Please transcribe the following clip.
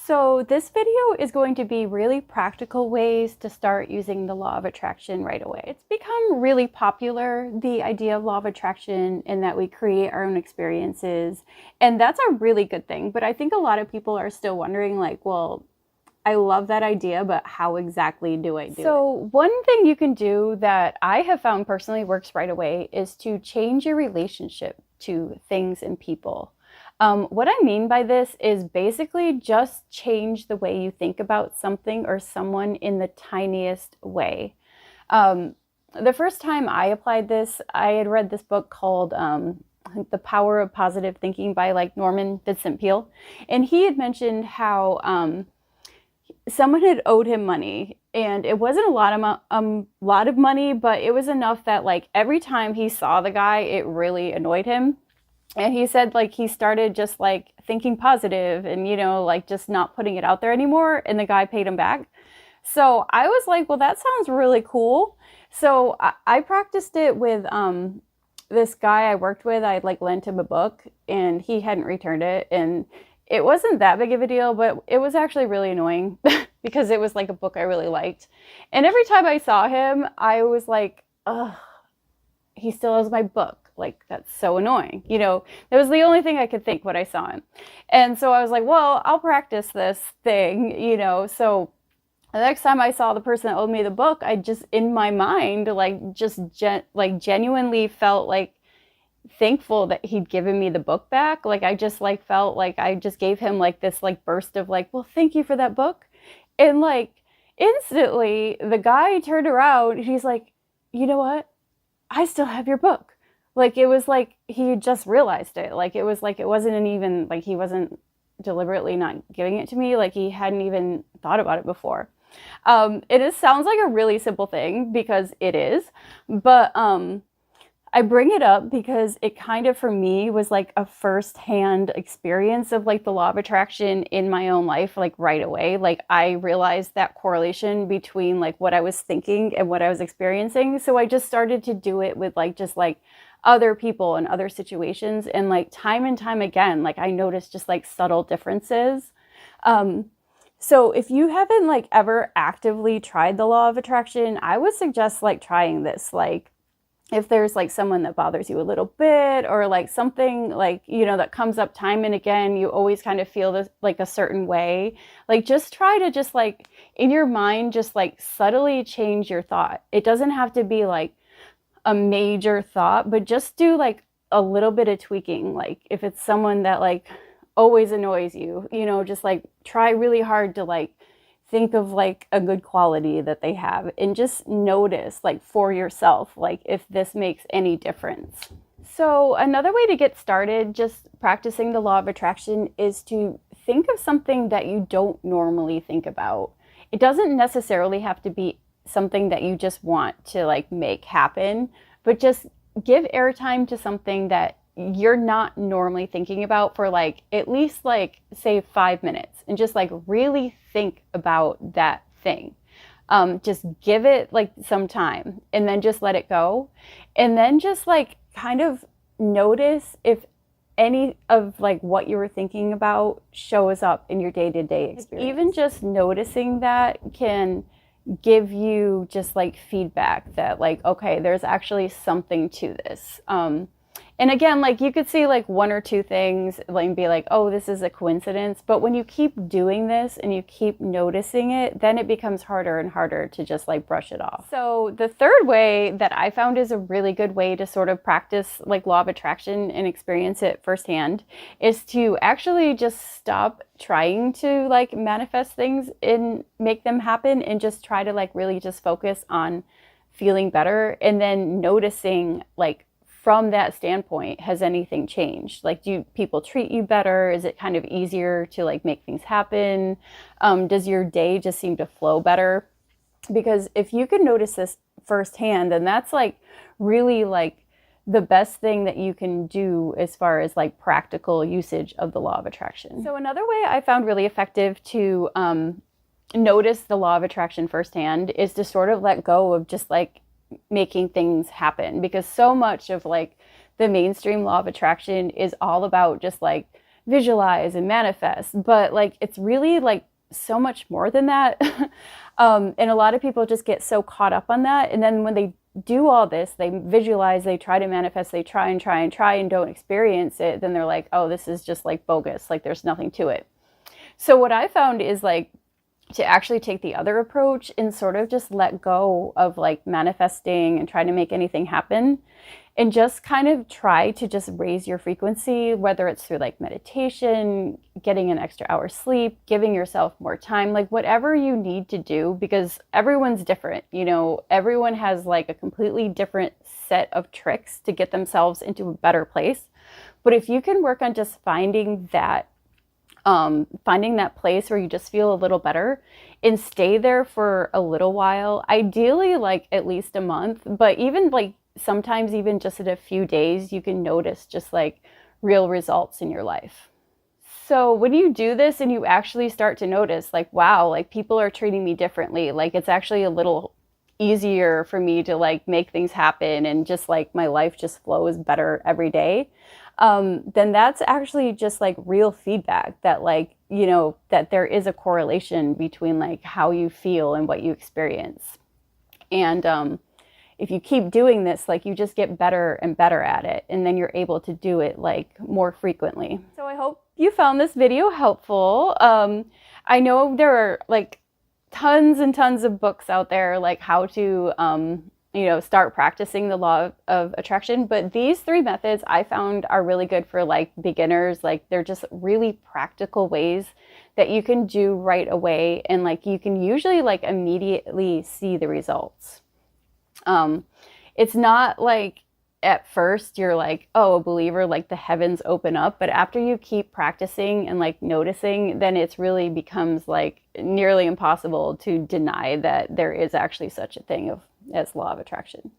So this video is going to be really practical ways to start using the law of attraction right away. It's become really popular, the idea of law of attraction, and that we create our own experiences. And that's a really good thing. But I think a lot of people are still wondering like, well, I love that idea, but how exactly do I do it? So one thing you can do that I have found personally works right away is to change your relationship to things and people. What I mean by this is basically just change the way you think about something or someone in the tiniest way. The first time I applied this, I had read this book called The Power of Positive Thinking by like Norman Vincent Peale. And he had mentioned how someone had owed him money, and it wasn't a lot of money, but it was enough that like every time he saw the guy, it really annoyed him. And he said like he started just like thinking positive and, you know, like just not putting it out there anymore. And the guy paid him back. So I was like, well, that sounds really cool. So I practiced it with this guy I worked with. I like lent him a book and he hadn't returned it. And it wasn't that big of a deal, but it was actually really annoying because it was like a book I really liked. And every time I saw him, I was like, ugh, he still has my book. Like, that's so annoying. You know, that was the only thing I could think when I saw him. And so I was like, well, I'll practice this thing, you know. So the next time I saw the person that owed me the book, I just, in my mind, like, just genuinely felt like thankful that he'd given me the book back. Like, I just like felt like I just gave him like this like burst of like, well, thank you for that book. And like instantly the guy turned around and he's like, you know what? I still have your book. Like, it was like he just realized it. Like, it was like it wasn't even like he wasn't deliberately not giving it to me. Like, he hadn't even thought about it before. Sounds like a really simple thing because it is. But I bring it up because it kind of, for me, was like a firsthand experience of like the law of attraction in my own life, like right away. Like, I realized that correlation between like what I was thinking and what I was experiencing. So I just started to do it with like just like other people and other situations. And like time and time again, like I noticed just like subtle differences. So if you haven't like ever actively tried the law of attraction, I would suggest like trying this. Like, if there's like someone that bothers you a little bit or like something like, you know, that comes up time and again, you always kind of feel this like a certain way, like just try to just like in your mind, just like subtly change your thought. It doesn't have to be like a major thought, but just do like a little bit of tweaking. Like if it's someone that like always annoys you, you know, just like try really hard to like think of like a good quality that they have and just notice like for yourself, like if this makes any difference. So another way to get started just practicing the law of attraction is to think of something that you don't normally think about. It doesn't necessarily have to be something that you just want to like make happen, but just give airtime to something that you're not normally thinking about for like at least like say 5 minutes and just like really think about that thing. Just give it like some time and then just let it go. And then just like kind of notice if any of like what you were thinking about shows up in your day-to-day experience. Even just noticing that can give you just like feedback that like, okay, there's actually something to this. And again, like you could see like one or two things like and be like, oh, this is a coincidence. But when you keep doing this and you keep noticing it, then it becomes harder and harder to just like brush it off. So the third way that I found is a really good way to sort of practice like law of attraction and experience it firsthand is to actually just stop trying to like manifest things and make them happen and just try to like really just focus on feeling better and then noticing like from that standpoint, has anything changed? Like, do people treat you better? Is it kind of easier to like make things happen? Does your day just seem to flow better? Because if you can notice this firsthand, then that's like really like the best thing that you can do as far as like practical usage of the law of attraction. So another way I found really effective to notice the law of attraction firsthand is to sort of let go of just like making things happen, because so much of like the mainstream law of attraction is all about just like visualize and manifest, but like it's really like so much more than that. And a lot of people just get so caught up on that, and then when they do all this, they visualize, they try to manifest, they try and try and try and don't experience it, then they're like, oh, this is just like bogus, like there's nothing to it. So what I found is like to actually take the other approach and sort of just let go of like manifesting and trying to make anything happen, and just kind of try to just raise your frequency, whether it's through like meditation, getting an extra hour sleep, giving yourself more time, like whatever you need to do, because everyone's different. You know, everyone has like a completely different set of tricks to get themselves into a better place. But if you can work on just finding that place where you just feel a little better and stay there for a little while, ideally like at least a month, but even like sometimes even just in a few days, you can notice just like real results in your life. So when you do this and you actually start to notice like, wow, like people are treating me differently, like it's actually a little easier for me to like make things happen, and just like my life just flows better every day, then that's actually just like real feedback that like, you know, that there is a correlation between like how you feel and what you experience. And if you keep doing this, like you just get better and better at it, and then you're able to do it like more frequently. So I hope you found this video helpful. I know there are like tons and tons of books out there, like how to, you know, start practicing the law of attraction. But these 3 methods I found are really good for like beginners. Like they're just really practical ways that you can do right away. And like you can usually like immediately see the results. It's not like at first you're like, oh, a believer, like the heavens open up. But after you keep practicing and like noticing, then it's really becomes like nearly impossible to deny that there is actually such a thing as law of attraction.